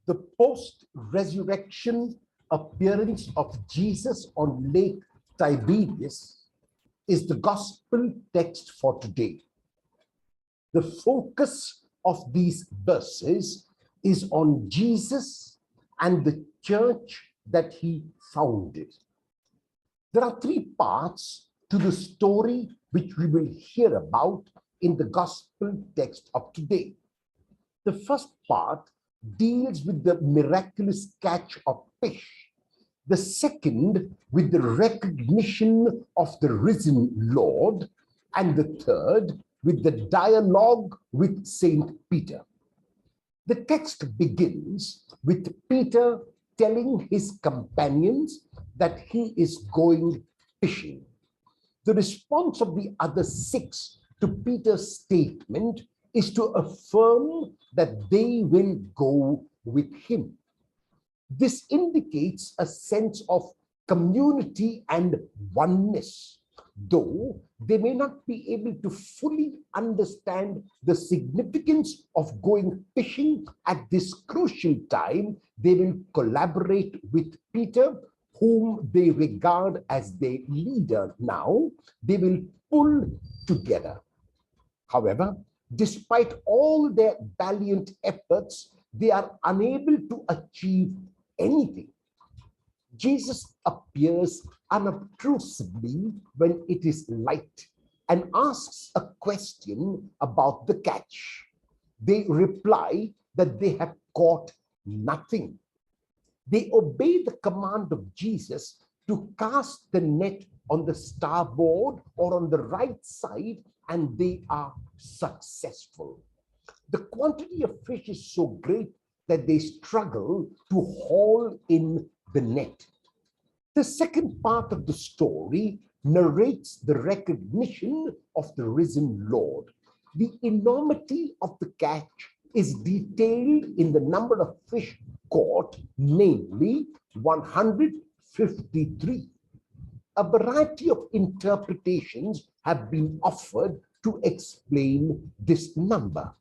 The post-resurrection appearance of Jesus on Lake Tiberias is the gospel text for today. The focus of these verses is on Jesus and the church that he founded. There are three parts to the story which we will hear about in the gospel text of today. The first part deals with the miraculous catch of fish. The second with the recognition of the risen Lord. And the third with the dialogue with Saint Peter. The text begins with Peter telling his companions that he is going fishing. The response of the other six to Peter's statement is to affirm that they will go with him. This indicates a sense of community and oneness, though they may not be able to fully understand the significance of going fishing at this crucial time. They will collaborate with Peter, whom they regard as their leader now. They will pull together. However, despite all their valiant efforts, they are unable to achieve anything. Jesus appears unobtrusively when it is light and asks a question about the catch. They reply that they have caught nothing. They obey the command of Jesus to cast the net on the starboard or on the right side, and they are successful. The quantity of fish is so great that they struggle to haul in the net. The second part of the story narrates the recognition of the risen Lord. The enormity of the catch is detailed in the number of fish caught, namely 153. A variety of interpretations have been offered to explain this number.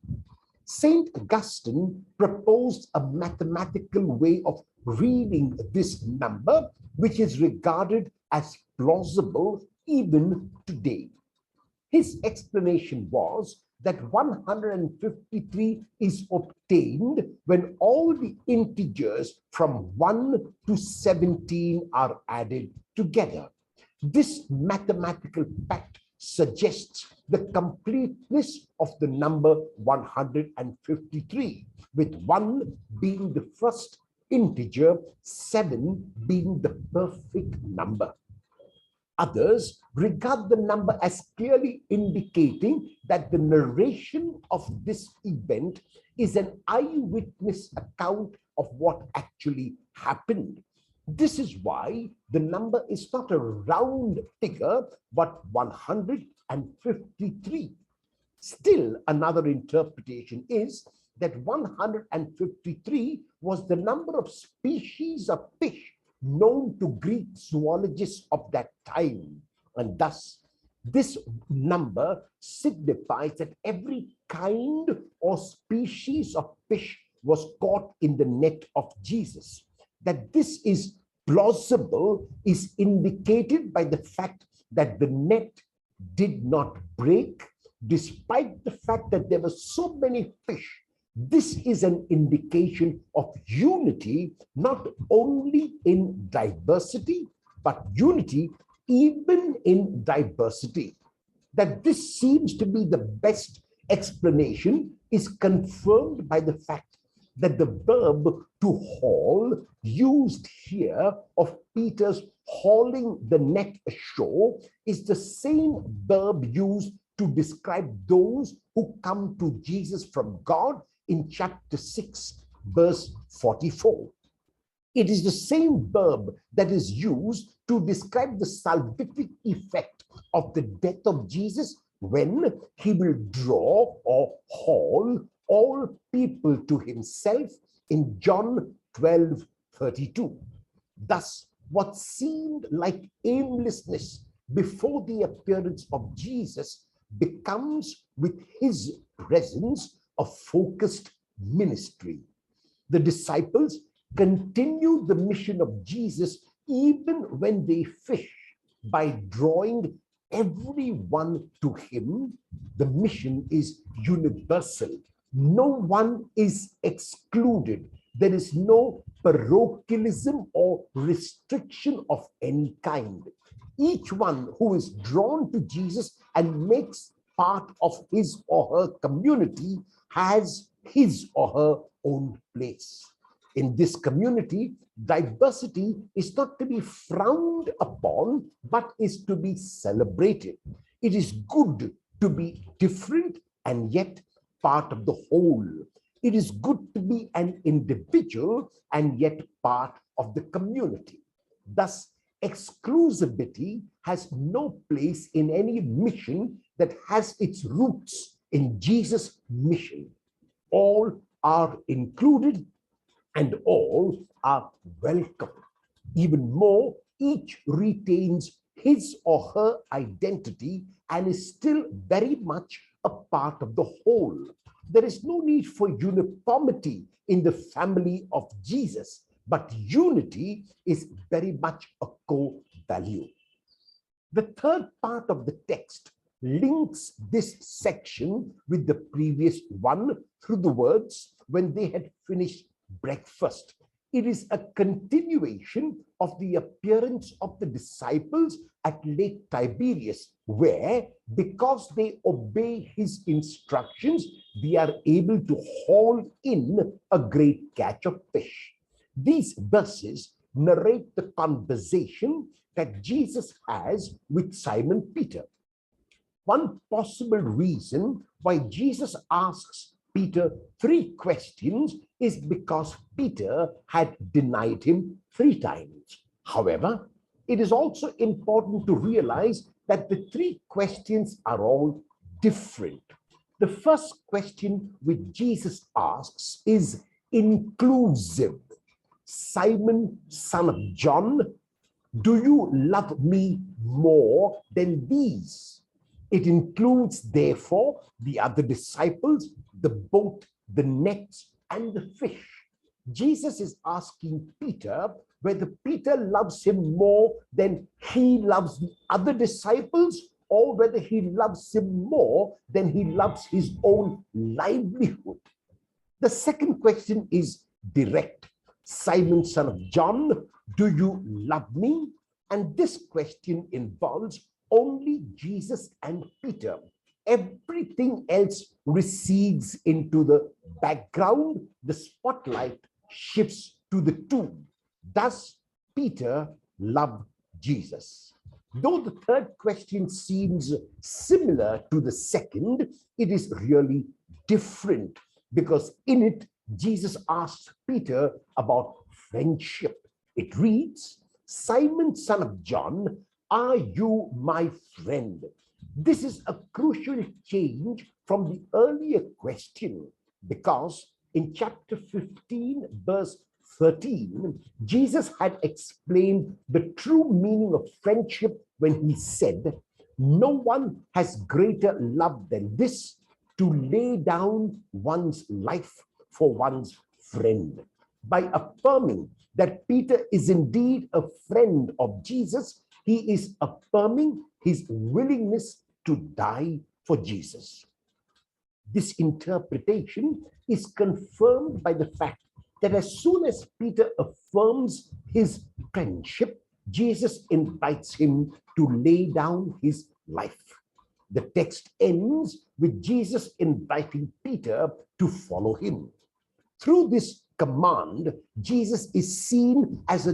Saint Augustine proposed a mathematical way of reading this number, which is regarded as plausible even today. His explanation was that 153 is obtained when all the integers from 1 to 17 are added together. This mathematical fact suggests the completeness of the number 153, with 1 being the first integer, 7 being the perfect number. Others regard the number as clearly indicating that the narration of this event is an eyewitness account of what actually happened. This is why the number is not a round figure, but 153. Still, another interpretation is that 153 was the number of species of fish known to Greek zoologists of that time. And thus, this number signifies that every kind or species of fish was caught in the net of Jesus. That this is plausible is indicated by the fact that the net did not break, despite the fact that there were so many fish. This is an indication of unity, not only in diversity, but unity even in diversity. That this seems to be the best explanation is confirmed by the fact that the verb to haul used here of Peter's hauling the net ashore is the same verb used to describe those who come to Jesus from God in chapter 6, verse 44. It is the same verb that is used to describe the salvific effect of the death of Jesus when he will draw or haul all people to himself in John 12:32. Thus, what seemed like aimlessness before the appearance of Jesus becomes, with his presence, a focused ministry. The disciples continue the mission of Jesus even when they fish by drawing everyone to him. The mission is universal. No one is excluded. There is no parochialism or restriction of any kind. Each one who is drawn to Jesus and makes part of his or her community has his or her own place. In this community, diversity is not to be frowned upon, but is to be celebrated. It is good to be different and yet part of the whole. It is good to be an individual and yet part of the community. Thus, exclusivity has no place in any mission that has its roots in Jesus' mission. All are included and all are welcome. Even more, each retains his or her identity and is still very much a part of the whole. There is no need for uniformity in the family of Jesus, but unity is very much a core value. The third part of the text links this section with the previous one through the words, when they had finished breakfast. It is a continuation of the appearance of the disciples at Lake Tiberias, where, because they obey his instructions, they are able to haul in a great catch of fish. These verses narrate the conversation that Jesus has with Simon Peter. One possible reason why Jesus asks Peter 3 questions is because Peter had denied him 3 times. However, it is also important to realize that the 3 questions are all different. The first question which Jesus asks is inclusive. Simon, son of John, do you love me more than these? It includes, therefore, the other disciples, the boat, the nets, and the fish. Jesus is asking Peter whether Peter loves him more than he loves the other disciples, or whether he loves him more than he loves his own livelihood. The second question is direct. Simon, son of John, do you love me? And this question involves only Jesus and Peter. Everything else recedes into the background. The spotlight shifts to the two. Does Peter love Jesus? Though the third question seems similar to the second, it is really different, because in it, Jesus asks Peter about friendship. It reads, Simon, son of John, are you my friend? This is a crucial change from the earlier question, because in chapter 15, verse 13, Jesus had explained the true meaning of friendship when he said, no one has greater love than this, to lay down one's life for one's friend. By affirming that Peter is indeed a friend of Jesus, he is affirming his willingness to die for Jesus. This interpretation is confirmed by the fact that as soon as Peter affirms his friendship, Jesus invites him to lay down his life. The text ends with Jesus inviting Peter to follow him. Through this command, Jesus is seen as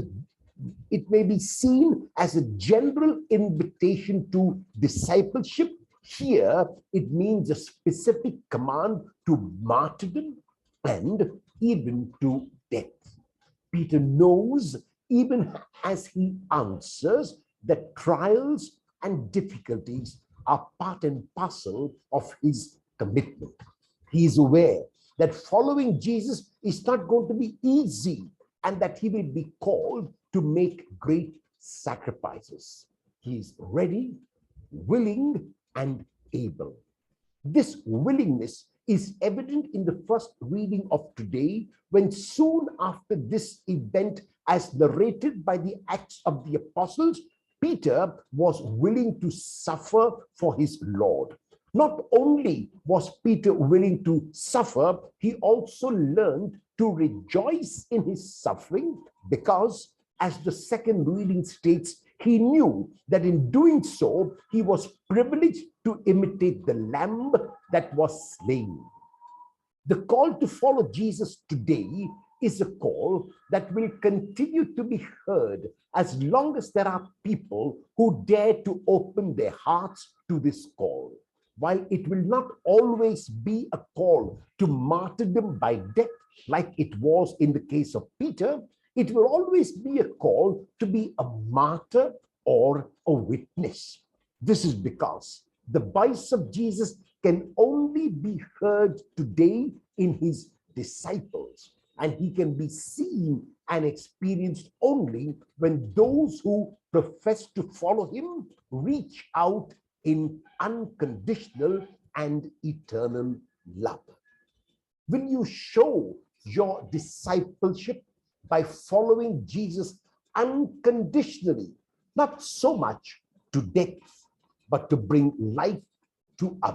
it may be seen as a general invitation to discipleship. Here, it means a specific command to martyrdom and even to death. Peter knows, even as he answers, that trials and difficulties are part and parcel of his commitment. He is aware that following Jesus is not going to be easy, and that he will be called to make great sacrifices. He is ready, willing, and able. This willingness is evident in the first reading of today, when soon after this event, as narrated by the Acts of the Apostles, Peter was willing to suffer for his Lord. Not only was Peter willing to suffer, he also learned to rejoice in his suffering, because, as the second reading states, he knew that in doing so, he was privileged to imitate the Lamb that was slain. The call to follow Jesus today is a call that will continue to be heard as long as there are people who dare to open their hearts to this call. While it will not always be a call to martyrdom by death, like it was in the case of Peter, it will always be a call to be a martyr or a witness. This is because the voice of Jesus can only be heard today in his disciples, and he can be seen and experienced only when those who profess to follow him reach out in unconditional and eternal love. Will you show your discipleship by following Jesus unconditionally, not so much to death, but to bring life to others?